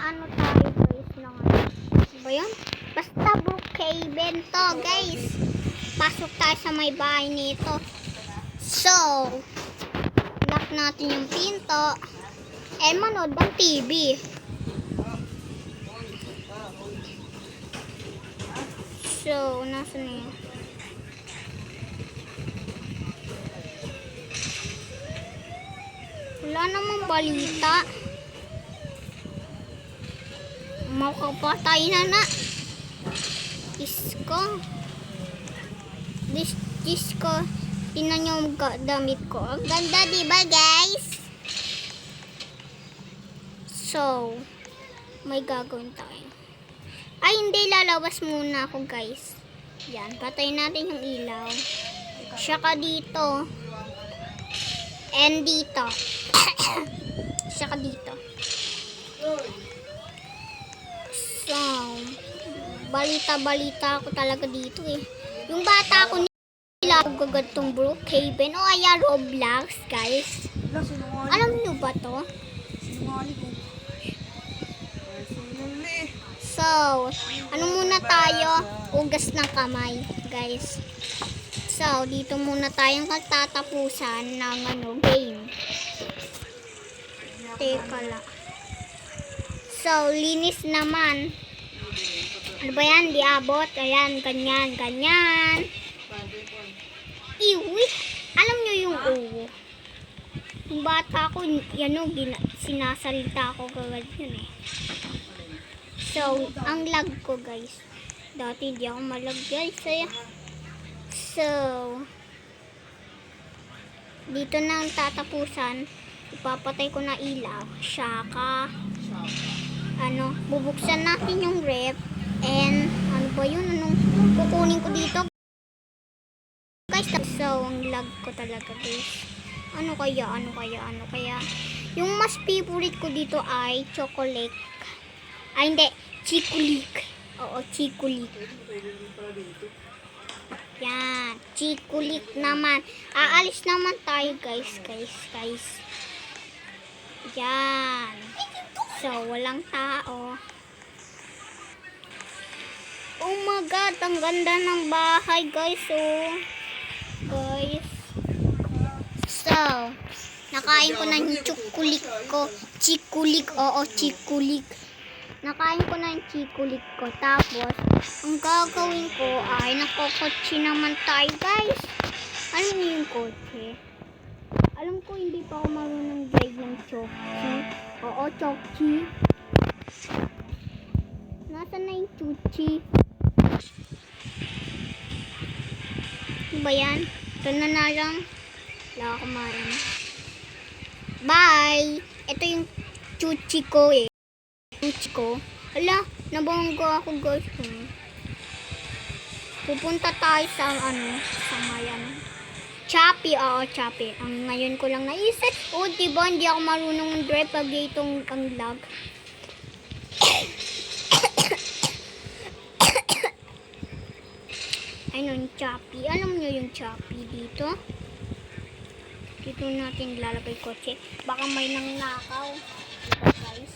Mag-aano tayo guys ng ano ba yun? Basta Brookhaven to guys. Pasok tayo sa may bahay nito. So, lock natin yung pinto. And manood ng TV. So, nasa na yun? Wala namang balita. Makapatay na. Isko. Isko. Tingnan nyo yung damit ko. Ang ganda diba guys? So, may gagawin tayo. Ay, hindi. Lalabas muna ako guys. Yan. Patayin natin yung ilaw. Saka dito. And dito. Saka dito. So, balita ako talaga dito eh. Yung bata ko nila gagad tong Brookhaven o kaya Roblox guys. Alam nyo ba to? So, ano muna tayo? Ugas ng kamay guys. So, dito muna tayong magtatapusan ng game. Teka lang. So, linis naman. Ano ba yan? Di abot. Ayan, ganyan. Iwi. Alam nyo yung uwo. Yung bata ko, yan o, sinasalita ko kagad yun eh. So, ang lag ko guys. Dati di ako malag guys. So, dito na ang tatapusan. Ipapatay ko na ilaw. Saka, bubuksan natin yung ref. And, ano ba yun? Anong kukunin ko dito? Guys, so, ang lag ko talaga guys. Ano kaya? Yung mas favorite ko dito ay chocolate. Ay, hindi. Chikulik. Oo, chikulik. Yan. Chikulik naman. Aalis naman tayo guys. Yan. So, walang tao. Oh my God, ang ganda ng bahay guys. Oh. Guys. So, nakain ko na yung chikulik ko. Chikulik. Oo, chikulik. Nakain ko na yung chikulik ko. Tapos, ang gagawin ko ay nakokotse naman tayo guys. Ano yung kotse? Alam ko hindi pa ako marunong drive ng chokchi. Oo, chokchi. Nasaan na yung chuchi? Ano ba yan? Ito na lang. Wala ako main. Bye! Ito yung chuchi ko eh. Chuchi ko. Hala, nabangga ako guys. Pupunta tayo sa sa mayan. Choppy, oo, Choppy. Ang ngayon ko lang naisip. O, diba, hindi ako marunong drive pag itong ang lag. Ayun, Choppy. Alam nyo yung Choppy dito? Dito natin lalagay kotse. Baka may nangnakaw. Diba, guys?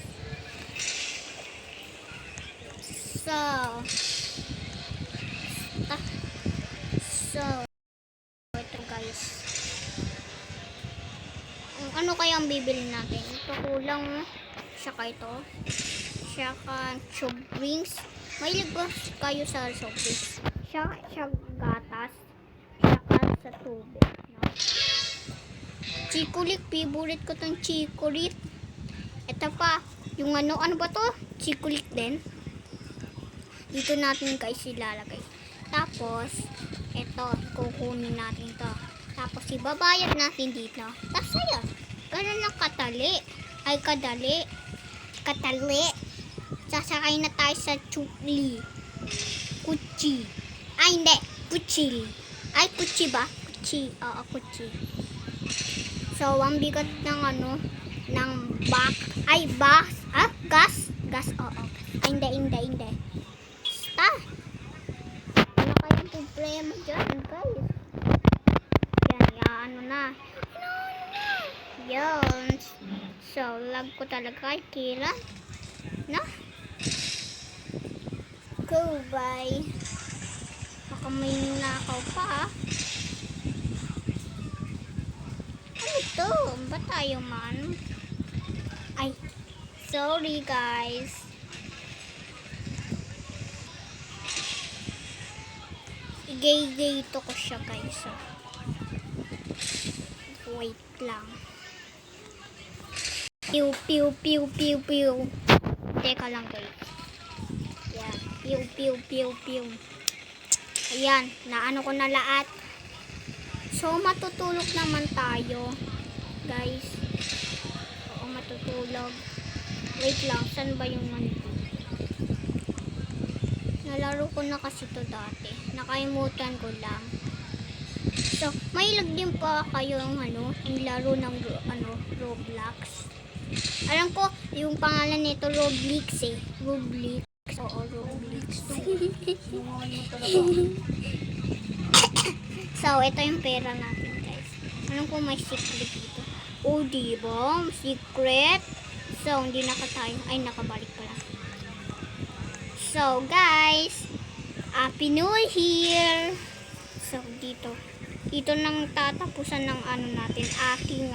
So, ito guys. Ano kaya ang bibili natin? Ito kulang. Saka ito. Saka soft drinks. Mahilig ba kayo sa soft drinks? Saka gatas. Saka sa tubig. No? Chikulik. Favorite ko tong chikulik. Ito pa. Yung ano ba to? Chikulik din. Dito natin guys ilalagay. Tapos, ito, kukunin natin to. Tapos, ibabayad natin dito. Tapos, ayan. Ganun lang katali. Ay, kadali. Sasakay na tayo sa chukli. Kuchi. Ay, hindi. Kuchili. Ay, kuchi ba? Kuchi. Oo, kuchi. So, ang bigat ng ng gas. Gas, oo. Ay, hindi. Basta. Ano kayang problema dyan, guys? Yan, Yun. So, lag ko talaga kay Kira. Na? Go, bye. Baka may nakaw pa, ah. Ano to? Ba tayo man? Ay, sorry guys. I-gay-gay to ko siya guys. Oh. Wait lang. Pew, pew, pew, pew, pew. Teka lang guys. Yan. Pew, pew, pew, pew. Ayan. Naano ko na lahat. So, matutulog naman tayo. Guys. Oo, matutulog. Wait lang. Saan ba yung nandito? Nalaro ko na kasi to dati. Nakalimutan ko lang. So, mahilig din pa kayo yung yung laro ng Roblox. Alam ko, yung pangalan nito Roblox eh. Roblox. Oo, Roblox. So, ito yung pera natin, guys. Alam ko may secret dito. Oh, diba? Secret. So, hindi nakatayo. Ay, nakabalik pala. So, guys. Happy New Year. So, dito. Dito nang tatapusan ng natin. Aking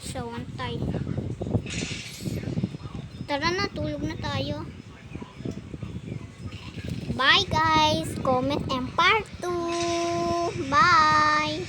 So, antay. Tara na, tulog na tayo. Bye guys! Comment and part 2! Bye!